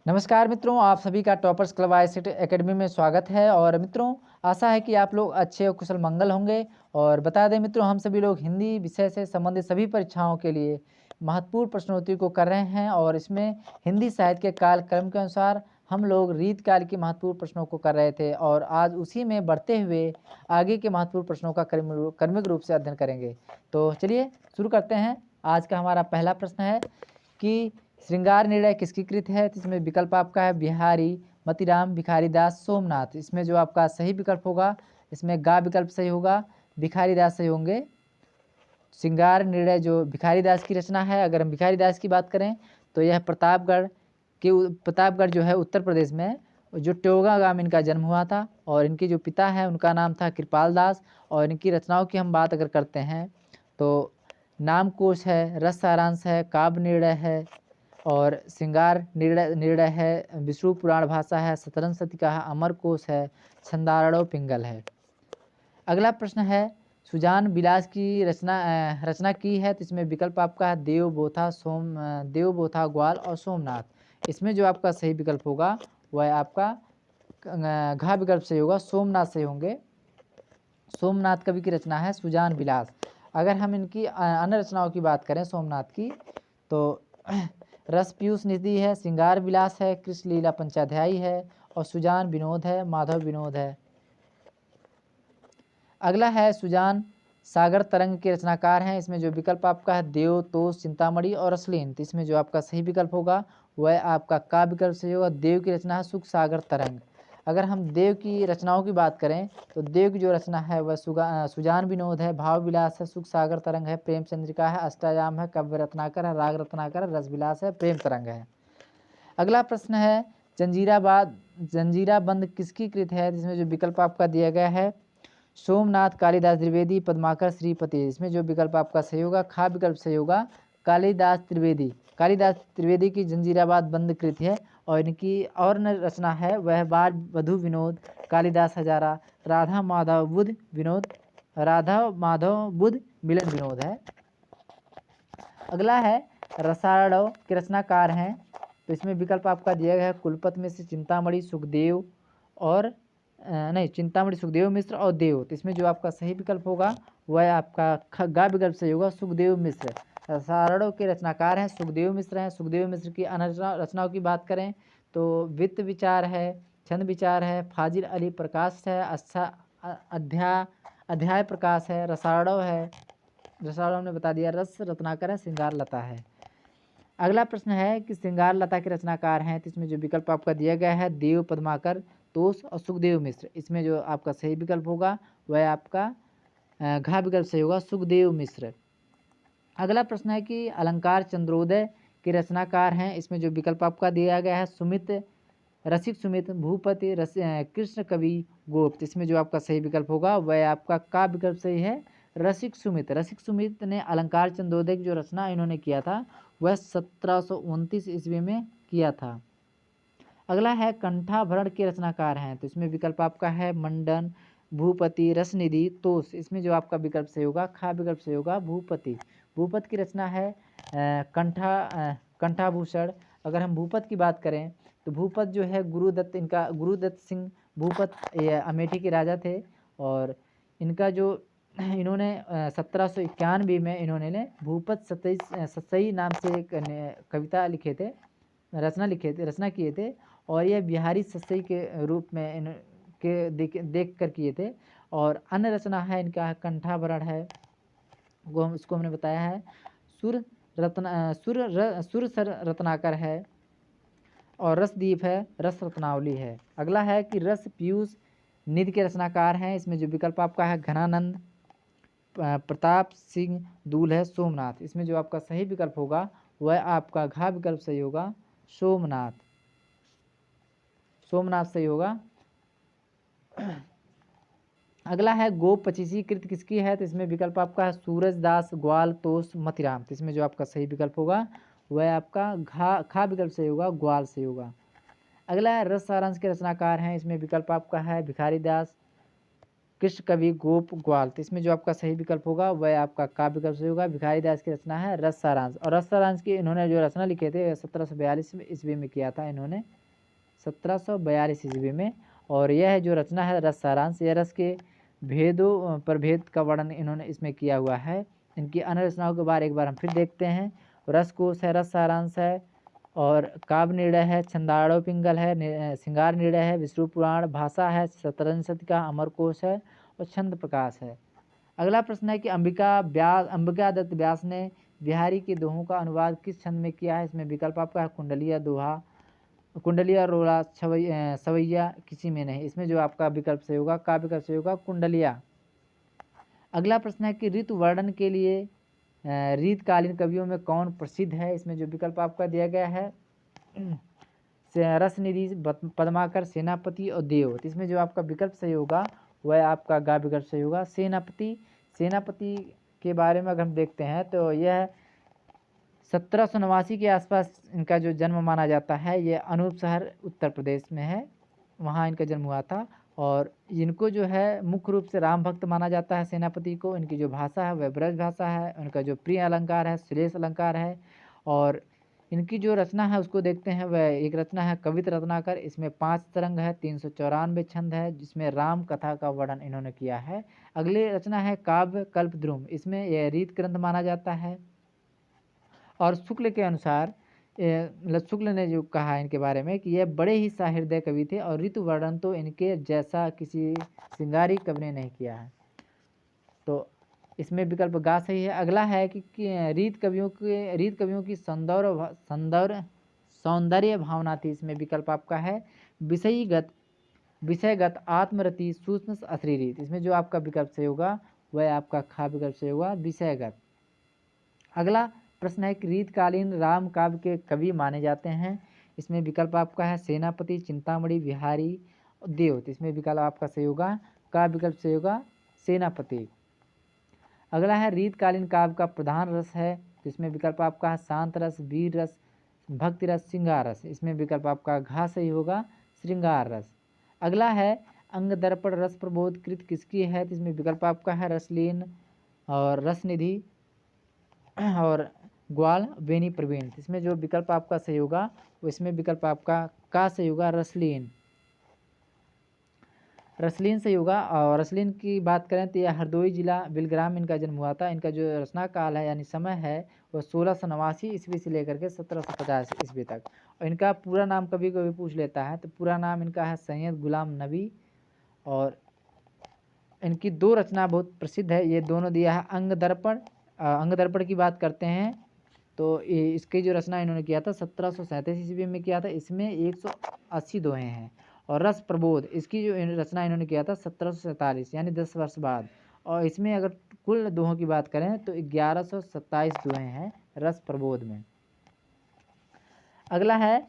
नमस्कार मित्रों, आप सभी का टॉपर्स क्लब आईसीटी एकेडमी में स्वागत है। और मित्रों, आशा है कि आप लोग अच्छे और कुशल मंगल होंगे। और बता दें मित्रों, हम सभी लोग हिंदी विषय से संबंधित सभी परीक्षाओं के लिए महत्वपूर्ण प्रश्नोत्तरी को कर रहे हैं। और इसमें हिंदी साहित्य के कालक्रम के अनुसार हम लोग रीतकाल के महत्वपूर्ण प्रश्नों को कर रहे थे, और आज उसी में बढ़ते हुए आगे के महत्वपूर्ण प्रश्नों का क्रमिक रूप से अध्ययन करेंगे। तो चलिए शुरू करते हैं। आज का हमारा पहला प्रश्न है कि श्रृंगार निर्णय किसकी कृत है। तो इसमें विकल्प आपका है बिहारी, मतीराम, भिखारीदास, सोमनाथ। इसमें जो आपका सही विकल्प होगा, इसमें गा विकल्प सही होगा, भिखारीदास सही होंगे। श्रृंगार निर्णय जो भिखारीदास की रचना है, अगर हम भिखारीदास की बात करें तो यह प्रतापगढ़ जो है उत्तर प्रदेश में, जो टोगा गांव में इनका जन्म हुआ था। और इनके जो पिता हैं उनका नाम था कृपाल दास। और इनकी रचनाओं की हम बात अगर करते हैं तो नामकोश है, रस सारांश है, काव्य निर्णय है, और श्रृंगार निर्णय है, विष्णु पुराण भाषा है, शतरंज शतिका है, अमरकोश है, छंदारणव पिंगल है। अगला प्रश्न है सुजान विलास की रचना की है। तो इसमें विकल्प आपका है देवबोथा, ग्वाल और सोमनाथ। इसमें जो आपका सही विकल्प होगा वह आपका घा विकल्प सही होगा, सोमनाथ सही होंगे। सोमनाथ कवि की रचना है सुजान विलास। अगर हम इनकी अन्य रचनाओं की बात करें सोमनाथ की, तो रस पीयूष निधि है, श्रृंगार विलास है, कृष्ण लीला पंचाध्यायी है, और सुजान विनोद है, माधव विनोद है। अगला है सुजान सागर तरंग के रचनाकार हैं। इसमें जो विकल्प आपका है देव, तोष, चिंतामणि और अश्लीन। तो इसमें जो आपका सही विकल्प होगा वह आपका का विकल्प सही होगा। देव की रचना है सुख सागर तरंग। अगर हम देव की रचनाओं की बात करें तो देव की जो रचना है वह सुजान विनोद है, भाव विलास है, सुख सागर तरंग है, प्रेम चंद्रिका है, अष्टायाम है, काव्य रत्नाकर है, राग रत्नाकर है, रस विलास है, प्रेम तरंग है। अगला प्रश्न है जंजीराबंद किसकी कृत है। जिसमें जो विकल्प आपका दिया गया है सोमनाथ, कालिदास द्विवेदी, पद्माकर, श्रीपति। इसमें जो विकल्प आपका सही होगा खा विकल्प सही होगा, कालिदास त्रिवेदी। कालिदास त्रिवेदी की जंजीराबाद बंद कृति है। और इनकी और न रचना है वह बार वधु विनोद, कालिदास हजारा, राधा माधव बुध मिलन विनोद है। अगला है रसाड़व के रचनाकार हैं। तो इसमें विकल्प आपका दिया गया है कुलपत में से चिंतामणि, सुखदेव और चिंतामणि, सुखदेव मिश्र और देव। तो इसमें जो आपका सही विकल्प होगा वह आपका खग्गा विकल्प सही होगा, सुखदेव मिश्र। रसाड़व के रचनाकार हैं सुखदेव मिश्र हैं। सुखदेव मिश्र की रचनाओं की बात करें तो वित्त विचार है, छंद विचार है, फाजिल अली प्रकाश है, अच्छा अध्याय प्रकाश है, रसाड़व है, रसाड़व ने बता दिया, रस रत्नाकर है, श्रृंगार लता है। अगला प्रश्न है कि श्रृंगार लता के रचनाकार हैं। तो इसमें जो विकल्प आपका दिया गया है देव, पद्माकर, तोष और सुखदेव मिश्र। इसमें जो आपका सही विकल्प होगा वह आपका घा विकल्प सही होगा, सुखदेव मिश्र। अगला प्रश्न है कि अलंकार चंद्रोदय के रचनाकार हैं। इसमें जो विकल्प आपका दिया गया है रसिक सुमित, भूपति, कृष्ण कवि, गोप्त। इसमें जो आपका सही विकल्प होगा वह आपका का विकल्प सही है, रसिक सुमित ने अलंकार चंद्रोदय की जो रचना इन्होंने किया था वह 1729 ईस्वी में किया था। अगला है कंठाभरण के रचनाकार हैं। तो इसमें विकल्प आपका है मंडन, भूपति, रसनिधि, तोष। इसमें जो आपका विकल्प सही होगा खा विकल्प सही होगा, भूपति। भूपत की रचना है कंठाभूषण। अगर हम भूपत की बात करें तो भूपत जो है गुरुदत्त सिंह भूपत अमेठी के राजा थे। और इनका जो इन्होंने 1791 में इन्होंने भूपत सतई नाम से एक कविता लिखे थे, रचना किए थे। और यह बिहारी सतई के रूप में देख कर किए थे। और अन्य रचना है इनका कंठाभरण है, उसको हमने बताया है, सुर सर रत्नाकर है, और रसदीप है, रस रत्नावली है। अगला है कि रस पीयूष निधि के रचनाकार हैं। इसमें जो विकल्प आपका है घनानंद, प्रताप सिंह दूल है, सोमनाथ। इसमें जो आपका सही विकल्प होगा वह आपका घा विकल्प सही होगा, सोमनाथ सही होगा। अगला है गोप पचीसी कृत किसकी है। तो इसमें विकल्प आपका है सूरजदास, ग्वाल, तोष, मतीराम। तो इसमें जो आपका सही विकल्प होगा वह आपका खा विकल्प सही होगा, ग्वाल सही होगा। अगला है रस सारांश के रचनाकार हैं। इसमें विकल्प आपका है भिखारीदास, कृष्ण कवि गोप ग्वाल। तो इसमें जो आपका सही विकल्प होगा वह आपका काव्य विकल्प सही होगा। भिखारी दास की रचना है रस सारांश, और रस सारांश की इन्होंने जो रचना लिखे थे 1742 ईस्वी में किया था इन्होंने, 1742 ईस्वी में। और यह जो रचना है रस सारांश, यह रस के भेदों प्रभेद का वर्णन इन्होंने इसमें किया हुआ है। इनकी अन्य रचनाओं के बारे एक बार हम फिर देखते हैं। रसकोश है, रस सारांश है, और काव्य निर्णय है, छंदाड़ो पिंगल है, श्रृंगार निर्णय है, विष्णु पुराण, भाषा है, शतरंज शतका, अमरकोश है, और छंद प्रकाश है। अगला प्रश्न है कि अंबिका दत्त व्यास ने बिहारी के दोहों का अनुवाद किस छंद में किया है। इसमें विकल्प आपका है कुंडलिया दोहा, कुंडलिया रोड़ा, सवैया, किसी में नहीं। इसमें जो आपका विकल्प सही होगा, का विकल्प सही होगा कुंडलिया। अगला प्रश्न है कि ऋतु वर्णन के लिए रीतकालीन कवियों में कौन प्रसिद्ध है। इसमें जो विकल्प आपका दिया गया है रसनिधि, पद्माकर, सेनापति और देव। तो इसमें जो आपका विकल्प सही होगा वह आपका गा विकल्प सही होगा सेनापति। सेनापति के बारे में अगर हम देखते हैं तो यह 1789 के आसपास इनका जो जन्म माना जाता है। ये अनूप शहर उत्तर प्रदेश में है, वहाँ इनका जन्म हुआ था। और इनको जो है मुख्य रूप से राम भक्त माना जाता है सेनापति को। इनकी जो भाषा है वह ब्रज भाषा है। उनका जो प्रिय अलंकार है श्लेष अलंकार है। और इनकी जो रचना है उसको देखते हैं, वह एक रचना है कवित रत्नाकर। इसमें 5 तरंग है, 394 छंद है, जिसमें राम कथा का वर्णन इन्होंने किया है। अगली रचना है काव्य कल्पद्रुम। इसमें यह रीत ग्रंथ माना जाता है। और शुक्ल के अनुसार मतलब शुक्ल ने जो कहा इनके बारे में कि यह बड़े ही सहृदय कवि थे, और ऋतु वर्णन तो इनके जैसा किसी श्रृंगारी कवि ने नहीं किया है। तो इसमें विकल्प गा सही है। अगला है कि रीत कवियों की सौंदर्य भावना थी। इसमें विकल्प आपका है विषयगत आत्मरति सूक्ष्म अश्लीरीत। इसमें जो आपका विकल्प सही होगा वह आपका खा विकल्प सही होगा विषयगत। अगला प्रश्न है कि रीतकालीन राम काव्य के कवि माने जाते हैं। इसमें विकल्प आपका है सेनापति, चिंतामणि, बिहारी, देव। तो इसमें विकल्प आपका सही होगा का विकल्प सही होगा सेनापति। अगला है रीतकालीन काव्य का प्रधान रस है। तो इसमें विकल्प आपका है शांत रस, वीर रस, भक्ति रस, श्रृंगार रस। इसमें विकल्प आपका घा सही होगा श्रृंगार रस। अगला है अंग दर्पण रस प्रबोध कृत किसकी है। तो इसमें विकल्प आपका है रसलीन और रसनिधि और ग्वाल, बेनी प्रवीण। इसमें जो विकल्प आपका सही होगा वो इसमें विकल्प आपका का सही होगा रसलीन सही होगा। और रसलीन की बात करें तो यह हरदोई जिला बिलग्राम इनका जन्म हुआ था। इनका जो रचना काल है यानी समय है वो 1689 ईस्वी से लेकर के 1750 ईस्वी तक। और इनका पूरा नाम कभी कभी पूछ लेता है, तो पूरा नाम इनका है सैयद गुलाम नबी। और इनकी 2 रचना बहुत प्रसिद्ध है, ये दोनों दिया है अंग दर्पण की बात करते हैं तो इसकी जो रचना इन्होंने किया था 1737 ईस्वी में किया था। इसमें 180 दोहे हैं। और रस प्रबोध इसकी जो रचना इन्होंने किया था 1747 यानी 10 वर्ष बाद। और इसमें अगर कुल दोहों की बात करें तो 1127 दोहे हैं रस प्रबोध में। अगला है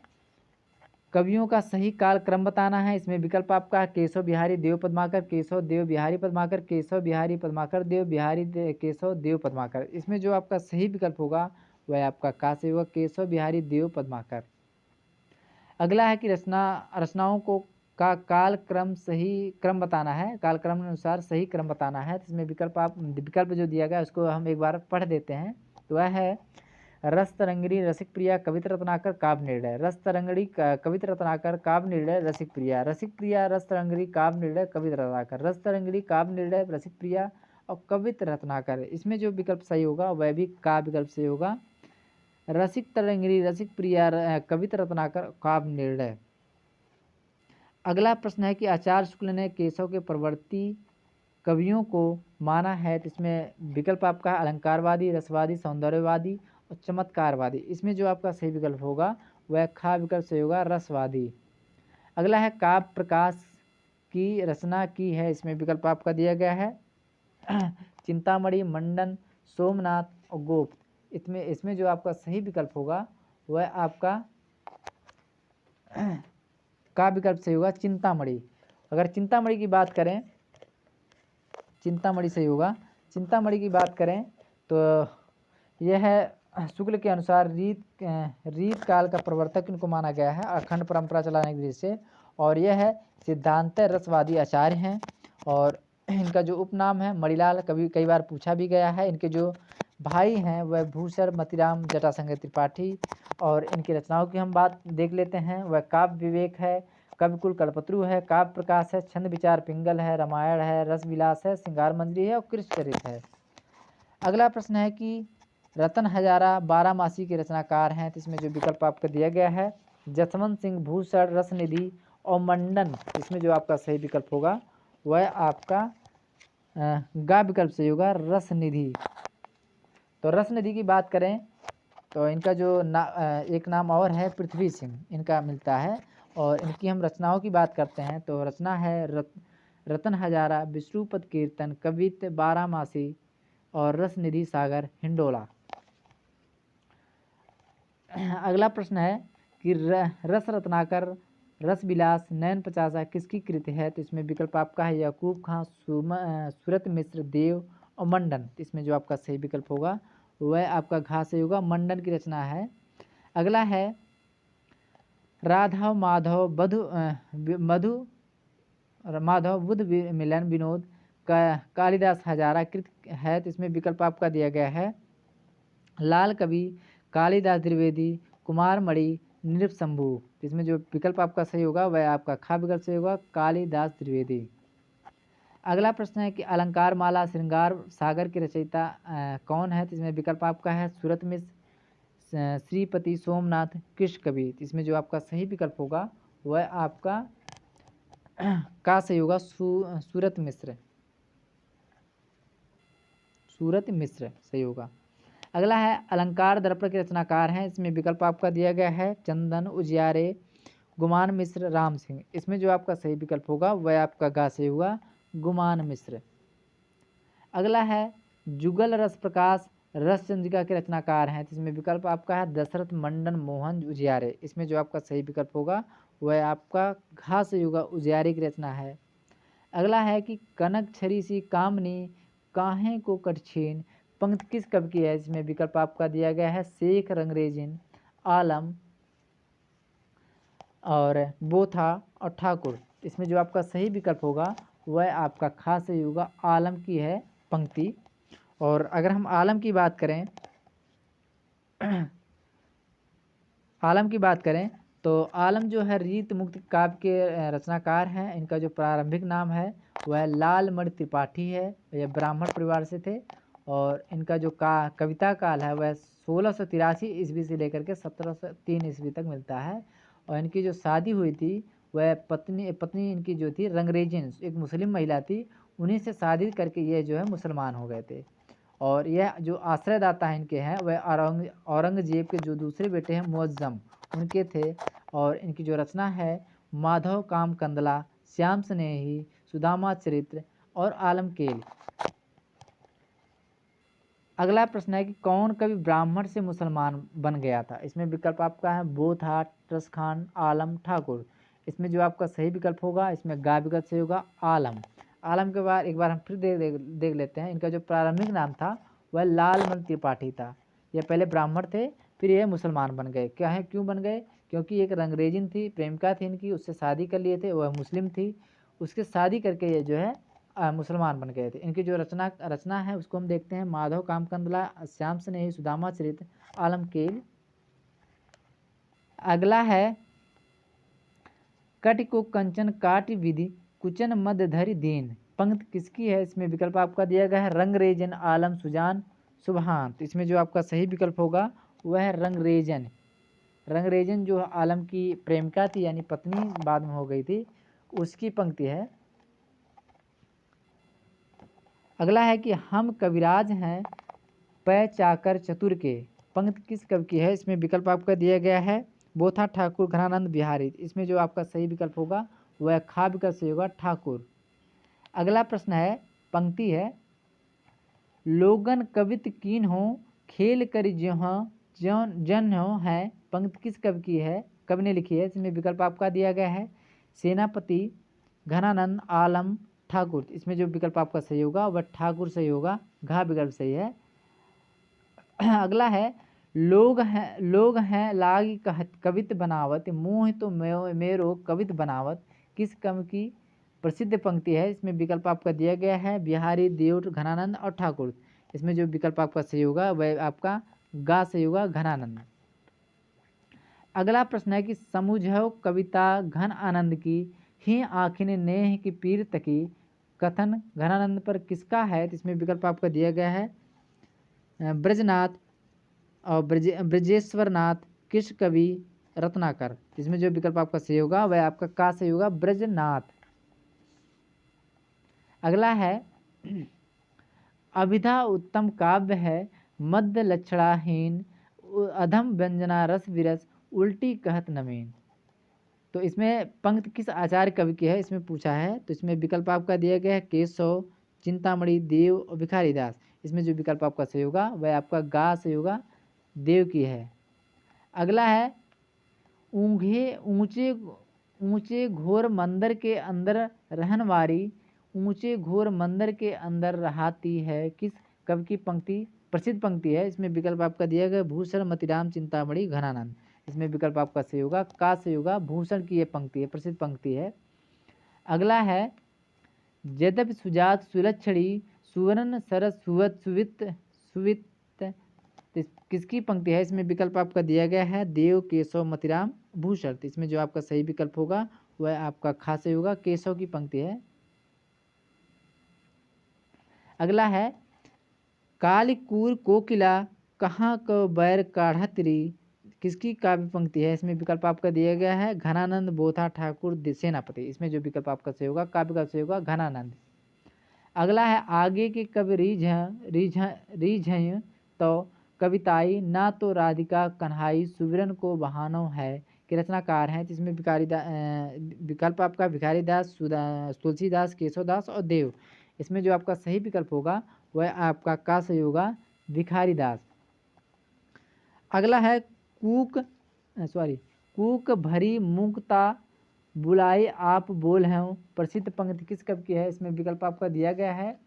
कवियों का सही काल क्रम बताना है। इसमें विकल्प आपका है केशव बिहारी देव पद्माकर, केशव देव बिहारी पद्माकर, केशव बिहारी पद्माकर देव, बिहारी केशव देव पद्माकर। इसमें जो आपका सही विकल्प होगा वह आपका का से होगा केशव बिहारी देव पद्माकर। अगला है कि रचनाओं को का काल क्रम सही क्रम बताना है, काल क्रम अनुसार सही क्रम बताना है। तो इसमें विकल्प जो दिया गया उसको हम एक बार पढ़ देते हैं। तो वह है रस तरंगिणी, रसिक प्रिया, कविता रत्नाकर, काव्य निर्णय। रस तरंगिणी, कविता रत्नाकर, काव्य निर्णय, रसिक प्रिया। रसिक प्रिया, रस तरंगिणी, काव्य निर्णय, कविता रत्नाकर। रस तरंगिणी, काव्य निर्णय, रसिक प्रिया और कविता रत्नाकर। इसमें जो विकल्प सही होगा वह भी का विकल्प सही होगा रसिक तरंगिणी, रसिक प्रिया, कविता रत्नाकर, काव्य निर्णय। अगला प्रश्न है कि आचार्य शुक्ल ने केशव के प्रवर्ती कवियों को माना है। तो इसमें विकल्प आपका अलंकारवादी, रसवादी, सौंदर्यवादी और चमत्कारवादी। इसमें जो आपका सही विकल्प होगा वह खा विकल्प सही होगा रसवादी। अगला है काव्य प्रकाश की रचना की है। इसमें विकल्प आपका दिया गया है चिंतामणि, मंडन, सोमनाथ और गोप्त। इसमें जो आपका सही विकल्प होगा वह आपका का विकल्प सही होगा चिंतामणि। अगर चिंतामणि की बात करें, चिंतामणि सही होगा। चिंतामणि की बात करें तो यह है शुक्ल के अनुसार रीत काल का प्रवर्तक इनको माना गया है अखंड परंपरा चलाने की दृष्टि से। और यह है सिद्धांत रसवादी आचार्य हैं। और इनका जो उपनाम है मणिलाल, कभी कई बार पूछा भी गया है। इनके जो भाई हैं वह भूषण मतीराम जटाशंकर त्रिपाठी, और इनकी रचनाओं की हम बात देख लेते हैं। वह काव्य विवेक है, कविकुल कल्पतरु है, काव्य प्रकाश है, छंद विचार पिंगल है, रामायण है, रस विलास है, श्रृंगार मंजरी है और कृष्ण चरित है। अगला प्रश्न है कि रतन हजारा बारामासी के रचनाकार हैं, तो इसमें जो विकल्प आपको दिया गया है जसवंत सिंह, भूषण, रसनिधि और मंडन, इसमें जो आपका सही विकल्प होगा वह आपका गा विकल्प सही होगा, रसनिधि। तो रसनिधि की बात करें तो इनका जो एक नाम और है पृथ्वी सिंह, इनका मिलता है। और इनकी हम रचनाओं की बात करते हैं तो रचना है रतन हजारा, विष्णुपद कीर्तन, कवित्त, बारामासी और रसनिधि सागर हिंडोला। अगला प्रश्न है कि रस रत्नाकर, रस विलास, नयन पचासा किसकी कृति है, तो इसमें विकल्प आपका है याकूब खां, सूरत मिश्र, देव और मंडन। इसमें जो आपका सही विकल्प होगा वह आपका घा से होगा, मंडन की रचना है। अगला है राधव माधव मधु माधव बुद्ध मिलन विनोद कालिदास हजारा कृत है, तो इसमें विकल्प आपका दिया गया है लाल कवि, कालिदास द्विवेदी, कुमार मणि, नृप शंभु। इसमें जो विकल्प आपका सही होगा वह आपका खा विकल्प सही होगा, कालिदास द्विवेदी। अगला प्रश्न है कि अलंकार माला श्रृंगार सागर के रचयिता कौन है, तो इसमें विकल्प आपका है सूरत मिश्र, श्रीपति, सोमनाथ, कृष्ण कवि। इसमें जो आपका सही विकल्प होगा वह आपका का सही होगा, सूरत मिश्र, सूरत मिश्र सही होगा। अगला है अलंकार दर्पण के रचनाकार हैं, इसमें विकल्प आपका दिया गया है चंदन, उजियारे, गुमान मिश्र, राम सिंह। इसमें जो आपका सही विकल्प होगा वह आपका गा सही होगा, गुमान मिश्र। अगला है जुगल रस प्रकाश रस चंद्रिका के रचनाकार हैं, इसमें विकल्प आपका है दशरथ, मंडन, मोहन, उजियारे। इसमें जो आपका सही विकल्प होगा वह आपका घा सही होगा, उजियारे की रचना है। अगला है कि कनक छरी सी कामनी काहे को कटछीन पंक्ति किस कवि की है, इसमें विकल्प आपका दिया गया है शेख, रंगरेजिन, आलम और बोथा और ठाकुर। इसमें जो आपका सही विकल्प होगा वह आपका खास सही होगा, आलम की है पंक्ति। और अगर हम आलम की बात करें आलम की बात करें तो आलम जो है रीत मुक्त काव्य के रचनाकार हैं। इनका जो प्रारंभिक नाम है वह लाल मणि त्रिपाठी है, यह ब्राह्मण परिवार से थे। और इनका जो कविता काल है वह 1683 ईस्वी से लेकर के 1703 ईस्वी तक मिलता है। और इनकी जो शादी हुई थी वह पत्नी इनकी जो थी रंगरेजिन, एक मुस्लिम महिला थी, उन्हीं से शादी करके ये जो है मुसलमान हो गए थे। और यह जो आश्रयदाता इनके हैं वह औरंगजेब के जो दूसरे बेटे हैं मुअज्जम, उनके थे। और इनकी जो रचना है माधव काम कंदला, श्याम स्नेही, सुदामा चरित्र और आलमकेल। अगला प्रश्न है कि कौन कवि ब्राह्मण से मुसलमान बन गया था, इसमें विकल्प आपका है बोथा, ट्रस्खान, आलम, ठाकुर। इसमें जो आपका सही विकल्प होगा इसमें गा विकल्प सही होगा, आलम। आलम के बाद एक बार हम फिर देख लेते हैं। इनका जो प्रारंभिक नाम था वह लालमन त्रिपाठी था। यह पहले ब्राह्मण थे, फिर यह मुसलमान बन गए। क्या है, क्यों बन गए? क्योंकि एक रंगरेजिन थी, प्रेमिका थी इनकी, उससे शादी कर लिए थे, वह मुस्लिम थी, उसके शादी करके ये जो है मुसलमान बन गए थे। इनकी जो रचना है उसको हम देखते हैं माधव काम कंदला, श्याम स्नेही, सुदामा चरित्र, आलमकेल। अगला है कटि को कंचन काटि विधि कुचन मध्य धरि दीन पंक्ति किसकी है, इसमें विकल्प आपका दिया गया है रंगरेजन, आलम, सुजान, सुबहान। तो इसमें जो आपका सही विकल्प होगा वह है रंगरेजन। रंगरेजन जो आलम की प्रेमिका थी यानी पत्नी बाद में हो गई थी, उसकी पंक्ति है। अगला है कि हम कविराज हैं पै चाकर चतुर के पंक्ति किस कवि की है, इसमें विकल्प आपका दिया गया है बोथा, ठाकुर, घनानंद बिहारी। इसमें जो आपका सही विकल्प होगा वह खा विकल्प सही होगा, ठाकुर। अगला प्रश्न है, पंक्ति है लोगन कवित कीन हो खेल कर जन हो है पंक्ति किस कवि की है, कवि ने लिखी है। इसमें विकल्प आपका दिया गया है सेनापति, घनानंद, आलम, ठाकुर। इसमें जो विकल्प आपका सही होगा वह ठाकुर सही होगा, घा विकल्प सही है। अगला है लोग हैं लागी कवित बनावत मोह तो मेरो कवित बनावत किस कवि की प्रसिद्ध पंक्ति है, इसमें विकल्प आपका दिया गया है बिहारी, देव, घनानंद और ठाकुर। इसमें जो विकल्प आपका सही होगा वह आपका गा सही होगा, घनानंद। अगला प्रश्न है कि समुझो कविता घन आनंद की, ही आखिन नेह की पीर तकी, कथन घनानंद पर किसका है? तो इसमें विकल्प आपका दिया गया है ब्रजनाथ और ब्रजेश्वर नाथ, किस कवि, रत्नाकर। इसमें जो विकल्प आपका सही होगा वह आपका का सही होगा, ब्रजनाथ। अगला है अभिधा उत्तम काव्य है, मध्य लक्षणाहीन, अधम व्यंजना रस विरस, उल्टी कहत नवीन। तो इसमें पंक्ति किस आचार्य कवि की है, इसमें पूछा है। तो इसमें विकल्प आपका दिया गया है केशव, चिंतामणि, देव और भिखारी दास। इसमें जो विकल्प आपका सही होगा वह आपका गा सही होगा, देव की है। अगला है ऊंघे ऊंचे ऊंचे घोर मंदिर के अंदर रहन वारी, ऊंचे घोर मंदिर के अंदर रहाती है, किस कवि की पंक्ति प्रसिद्ध पंक्ति है? इसमें विकल्प आपका दिया गया भूषण, मतिराम, चिंतामणि, घनानंद। इसमें विकल्प आपका सही होगा का सही होगा, भूषण की ये पंक्ति है, प्रसिद्ध पंक्ति है। अगला है यद्यपि सुजात सुलक्षणी, सुवर्ण सरस सुवत सुवित सुवित, किसकी पंक्ति है? इसमें विकल्प आपका दिया गया है देव, केशव, मतिराम, भूषण। तो इसमें जो आपका सही विकल्प होगा वह आपका खा सही होगा, केशव की पंक्ति है। अगला है कालिकूर कोकिला, कहाँ को बैर काढ़त री, किसकी काव्य पंक्ति है? इसमें विकल्प आपका दिया गया है घनानंद, बोथा, ठाकुर, सेनापति। इसमें जो विकल्प आपका सही होगा काव्य का सही होगा घनानंद। अगला है आगे के कवि रीझ तो कविताई, ना तो राधिका कन्हाई, सुविरन को बहानो है, के रचनाकार हैं। तो इसमें विकल्प आपका भिखारी दास, तुलसीदास, केशवदास और देव। इसमें जो आपका सही विकल्प होगा वह आपका का सही होगा, भिखारी दास। अगला है कूक भरी मुक्ता बुलाई आप बोल हैं, प्रसिद्ध पंक्ति किस कवि की है? इसमें विकल्प आपका दिया गया है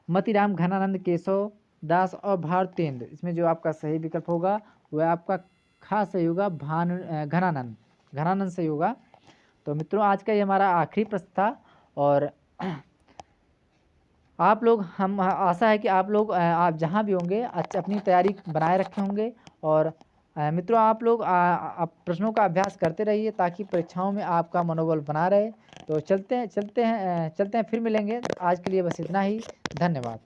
मतिराम, घनानंद, केशव दास और भारतेंद्र। इसमें जो आपका सही विकल्प होगा वह आपका खा सही होगा, घनानंद, घनानंद सही होगा। तो मित्रों आज का ये हमारा आखिरी प्रश्न था और आप लोग, हम आशा है कि आप लोग आप जहाँ भी होंगे अच्छा अपनी तैयारी बनाए रखे होंगे। और मित्रों आप लोग प्रश्नों का अभ्यास करते रहिए ताकि परीक्षाओं में आपका मनोबल बना रहे। तो चलते हैं फिर मिलेंगे। आज के लिए बस इतना ही, धन्यवाद।